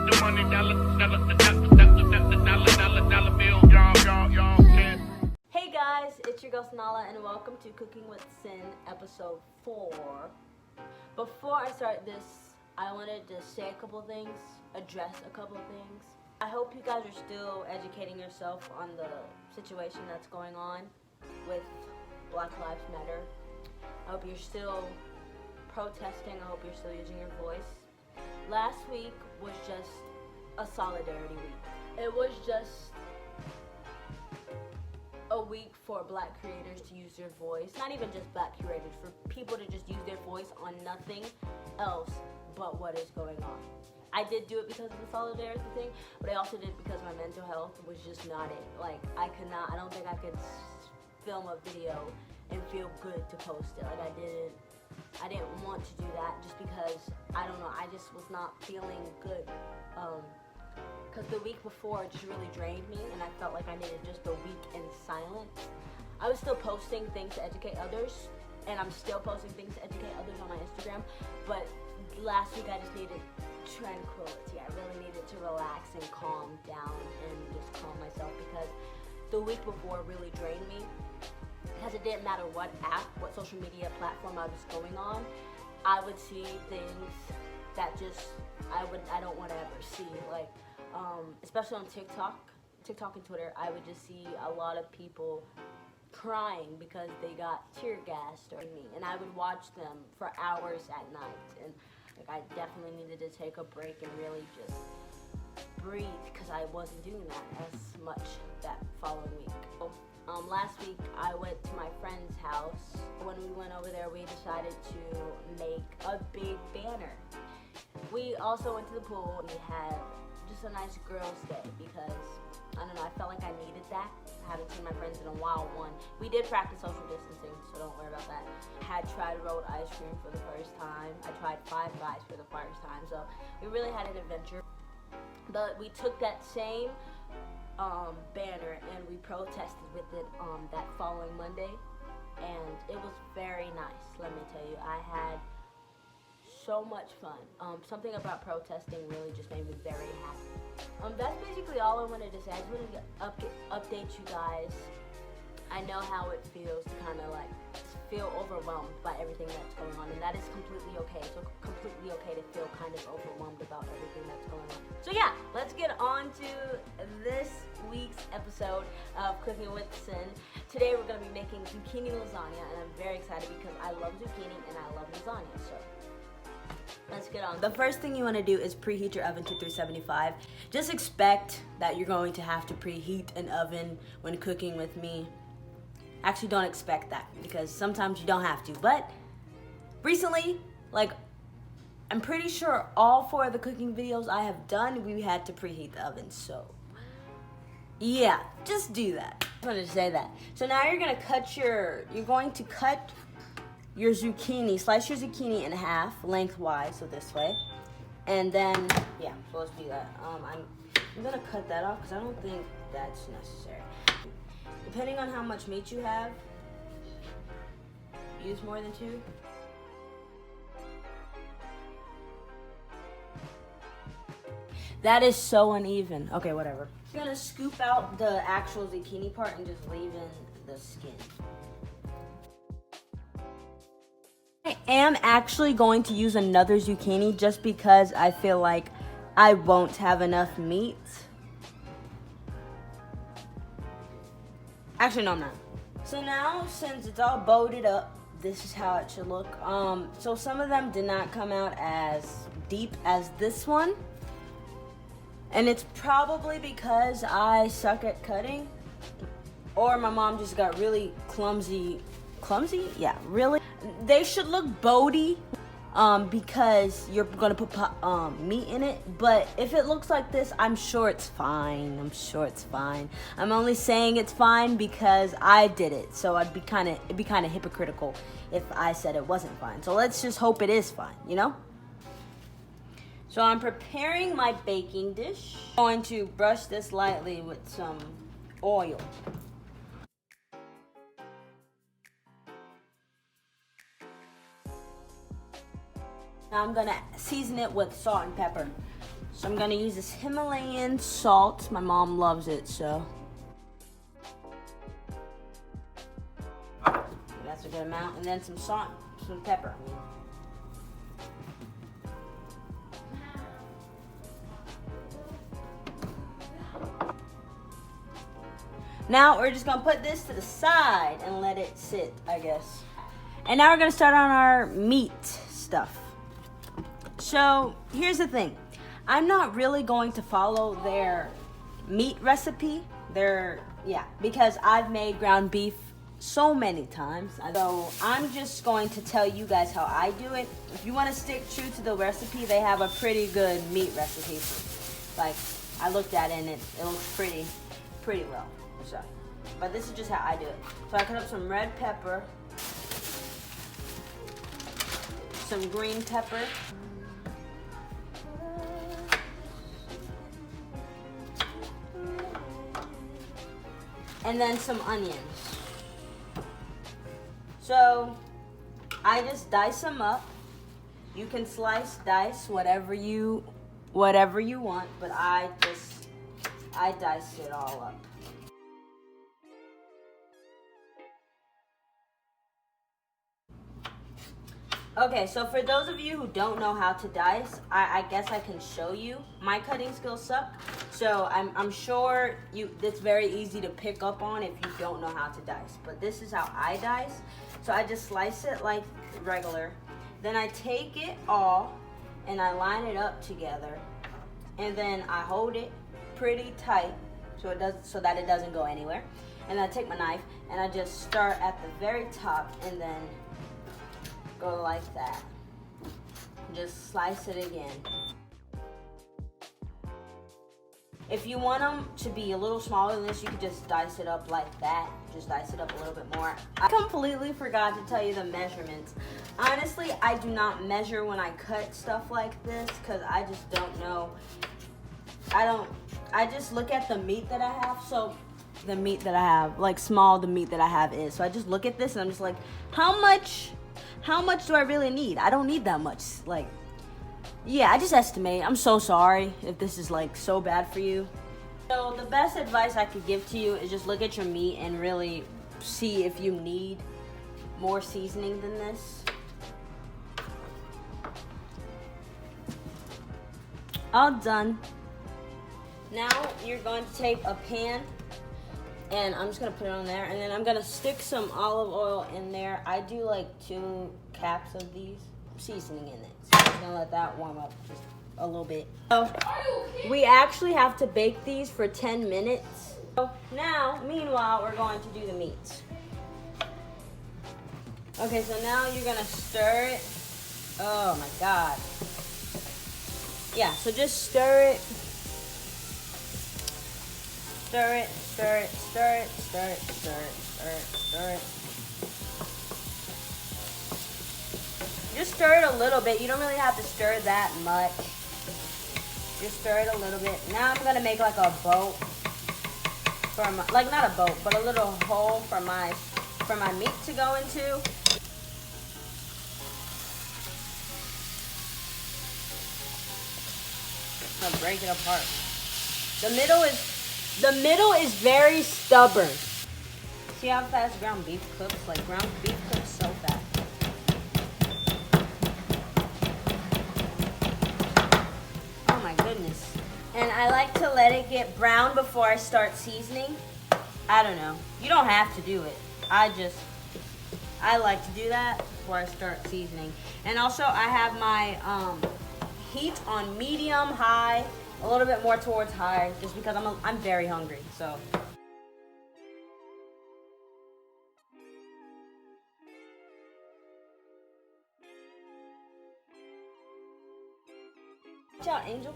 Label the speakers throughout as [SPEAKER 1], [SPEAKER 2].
[SPEAKER 1] the money, dollar bill, y'all can.
[SPEAKER 2] Hey guys, it's your girl Nala and welcome to Cooking with Sin episode 4. Before I start this, I wanted to say a couple things, address a couple things. I hope you guys are still educating yourself on the situation that's going on with Black Lives Matter. I hope you're still protesting. I hope you're still using your voice. Last week was just a solidarity week. It was just a week for Black creators to use their voice. Not even just Black creators, for people to just use their voice on nothing else but what is going on. I did do it because of the solidarity thing, but I also did it because my mental health was just not it. Like, I don't think I could film a video and feel good to post it. Like, I didn't want to do that just because, I don't know, I just was not feeling good. Because the week before just really drained me, and I felt like I needed just a week in silence. I was still posting things to educate others, and I'm still posting things to educate others on my Instagram, but last week I just needed tranquility. I really needed to relax and calm down and just calm myself, because the week before really drained me. Because it didn't matter what app, what social media platform I was going on, I would see things that just I don't want to ever see. Like, especially on TikTok and Twitter, I would just see a lot of people crying because they got tear gassed or me, and I would watch them for hours at night, and like, I definitely needed to take a break and really just breathe, because I wasn't doing that as much that following week. Last week I went to my friend's house. When we went over there, we decided to make a big banner. We also went to the pool. We had just a nice girls' day because, I don't know, I felt like I needed that. I haven't seen my friends in a while. We did practice social distancing, so don't worry about that. I had tried rolled ice cream for the first time. I tried Five Guys for the first time, so we really had an adventure. But we took that same banner and we protested with it that following Monday, and it was very nice. Let me tell you, I had so much fun. Something about protesting really just made me very happy. That's basically all I wanted to say. I just wanted to update you guys. I know how it feels to kind of like feel overwhelmed by everything that's going on, and that is completely okay. So completely okay to feel kind of overwhelmed about everything that's going on. So yeah, let's get on to this week's episode of Cooking with Sin. Today we're going to be making zucchini lasagna, and I'm very excited because I love zucchini and I love lasagna. So let's get on. The first thing you want to do is preheat your oven to 375. Just expect that you're going to have to preheat an oven when cooking with me. Actually, don't expect that, because sometimes you don't have to. But recently, like, I'm pretty sure all 4 of the cooking videos I have done, we had to preheat the oven. So yeah, just do that. I wanted to say that. So now you're going to cut your zucchini, slice your zucchini in half lengthwise, so this way. And then, yeah, so let's do that. I'm going to cut that off because I don't think that's necessary. Depending on how much meat you have, use more than 2. That is so uneven. Okay, whatever. I'm gonna scoop out the actual zucchini part and just leave in the skin. I am actually going to use another zucchini just because I feel like I won't have enough meat. Actually, no, I'm not. So now, since it's all bowed up, this is how it should look. So some of them did not come out as deep as this one. And it's probably because I suck at cutting. Or my mom just got really clumsy? Yeah, really. They should look bowedy because you're gonna put meat in it. But if it looks like this, I'm sure it's fine. I'm only saying it's fine because I did it. So it'd be kind of hypocritical if I said it wasn't fine. So let's just hope it is fine, you know? So I'm preparing my baking dish. I'm going to brush this lightly with some oil. Now I'm gonna season it with salt and pepper. So I'm gonna use this Himalayan salt. My mom loves it, so. That's a good amount. And then some salt, some pepper. Now we're just gonna put this to the side and let it sit, I guess. And now we're gonna start on our meat stuff. So here's the thing. I'm not really going to follow their meat recipe. Because I've made ground beef so many times. So I'm just going to tell you guys how I do it. If you wanna stick true to the recipe, they have a pretty good meat recipe. Like, I looked at it and it looks pretty well. So, but this is just how I do it. So I cut up some red pepper, some green pepper, and then some onions. So I just dice them up. You can slice, dice, whatever you want, but I dice it all up. Okay, so for those of you who don't know how to dice, I guess I can show you. My cutting skills suck, so I'm sure it's very easy to pick up on if you don't know how to dice. But this is how I dice. So I just slice it like regular. Then I take it all and I line it up together. And then I hold it pretty tight so that it doesn't go anywhere. And I take my knife and I just start at the very top and then go like that. Just slice it again. If you want them to be a little smaller than this, you could just dice it up like that. Just dice it up a little bit more. I completely forgot to tell you the measurements. Honestly, I do not measure when I cut stuff like this because I just don't know. I just look at the meat that I have. So the meat that I have, like small the meat that I have is. So I just look at this and I'm just like, how much do I really need? I don't need that much. Like, yeah, I just estimate. I'm so sorry if this is like so bad for you. So the best advice I could give to you is just look at your meat and really see if you need more seasoning than this. All done. Now you're going to take a pan and I'm just gonna put it on there, and then I'm gonna stick some olive oil in there. I do like 2 caps of these seasoning in it. So I'm just gonna let that warm up just a little bit. So we actually have to bake these for 10 minutes. So now, meanwhile, we're going to do the meats. Okay, so now you're gonna stir it. Oh my God. Yeah, so just stir it. Stir it, stir it, stir it, stir it, stir it, stir it, stir it. Just stir it a little bit. You don't really have to stir that much. Just stir it a little bit. Now I'm gonna make like a boat for my, like not a boat, but a little hole for my meat to go into. I'll break it apart. The middle is very stubborn. See how fast ground beef cooks? Like ground beef cooks so fast. Oh my goodness. And I like to let it get brown before I start seasoning. I don't know. You don't have to do it. I like to do that before I start seasoning. And also I have my heat on medium, high, a little bit more towards high, just because I'm very hungry, so. Watch out, Angel.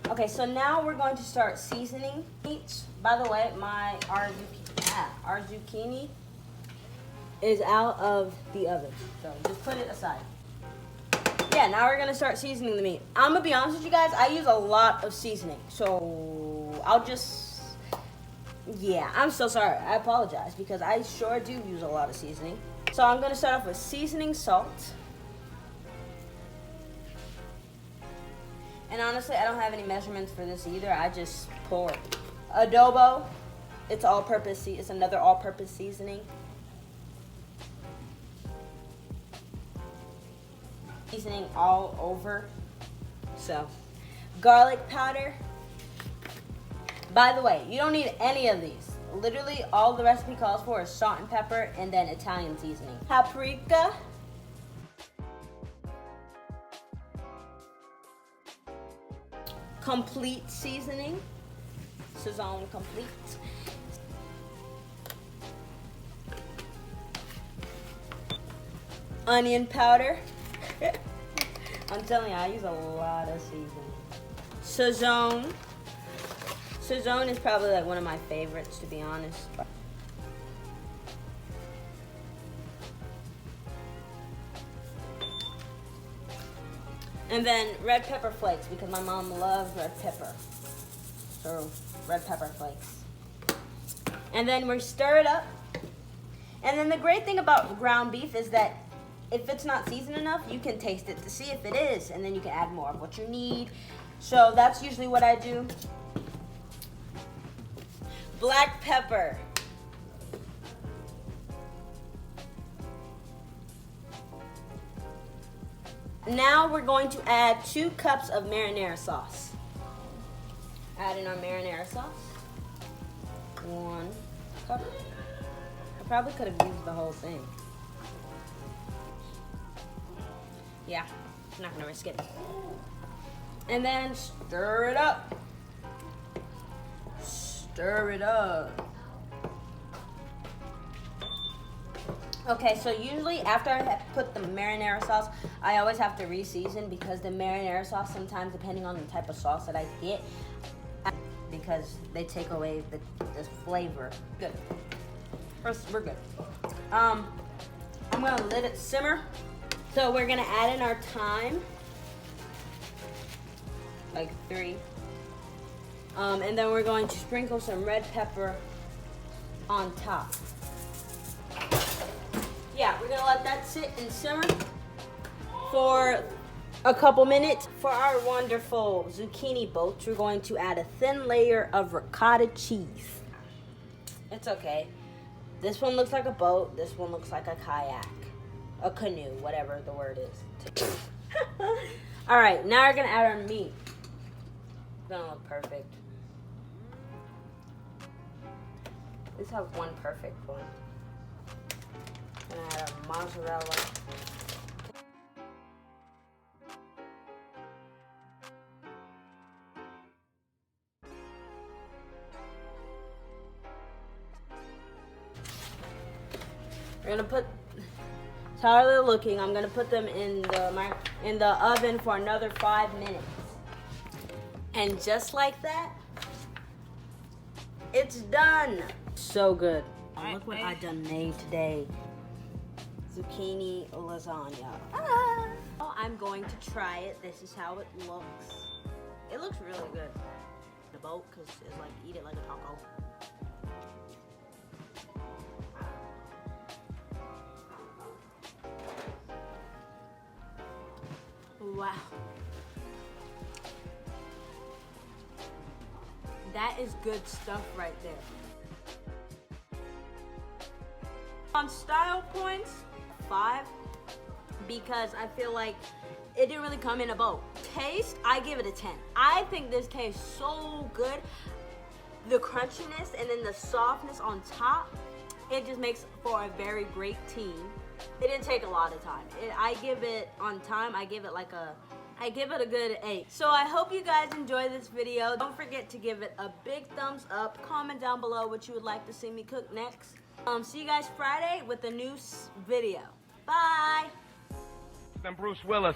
[SPEAKER 2] Okay, so now we're going to start seasoning meats. By the way, our zucchini is out of the oven, so just put it aside. Yeah, now we're gonna start seasoning the meat. I'm gonna be honest with you guys, I use a lot of seasoning. So I'm so sorry. I apologize because I sure do use a lot of seasoning. So I'm gonna start off with seasoning salt. And honestly, I don't have any measurements for this either. I just pour. Adobo, it's all-purpose. It's another all-purpose seasoning. Seasoning all over. So, garlic powder. By the way, you don't need any of these. Literally, all the recipe calls for is salt and pepper and then Italian seasoning. Paprika. Complete seasoning. Sazon complete. Onion powder. I'm telling you, I use a lot of seasoning. Sazon. Sazon is probably like one of my favorites, to be honest. And then red pepper flakes, because my mom loves red pepper. So red pepper flakes. And then we stir it up. And then the great thing about ground beef is that if it's not seasoned enough, you can taste it to see if it is. And then you can add more of what you need. So that's usually what I do. Black pepper. Now we're going to add 2 cups of marinara sauce. Add in our marinara sauce. 1 cup. I probably could have used the whole thing. Yeah, I'm not gonna risk it. And then stir it up. Stir it up. Okay, so usually after I have put the marinara sauce, I always have to re-season because the marinara sauce sometimes, depending on the type of sauce that I get, because they take away the flavor. Good. We're good. I'm gonna let it simmer. So we're gonna add in our thyme, like 3. And then we're going to sprinkle some red pepper on top. Yeah, we're gonna let that sit and simmer for a couple minutes. For our wonderful zucchini boats, we're going to add a thin layer of ricotta cheese. It's okay. This one looks like a boat, this one looks like a kayak, a canoe, whatever the word is. All right, now we're gonna add our meat. It's gonna look perfect. Let's have one perfect one. Gonna add our mozzarella. We're gonna put, it's how they're looking. I'm gonna put them in the oven for another 5 minutes. And just like that, it's done. So good. Look what I done made today. Zucchini lasagna. Ah. I'm going to try it. This is how it looks. It looks really good. The boat, cause it's like eat it like a taco. Wow. That is good stuff right there. On style points, 5, because I feel like it didn't really come in a boat. Taste, I give it a 10. I think this tastes so good. The crunchiness and then the softness on top, it just makes for a very great team. It didn't take a lot of time. I give it a good 8. So I hope you guys enjoy this video. Don't forget to give it a big thumbs up. Comment down below what you would like to see me cook next. See you guys Friday with a new video. Bye.
[SPEAKER 1] And Bruce Willis.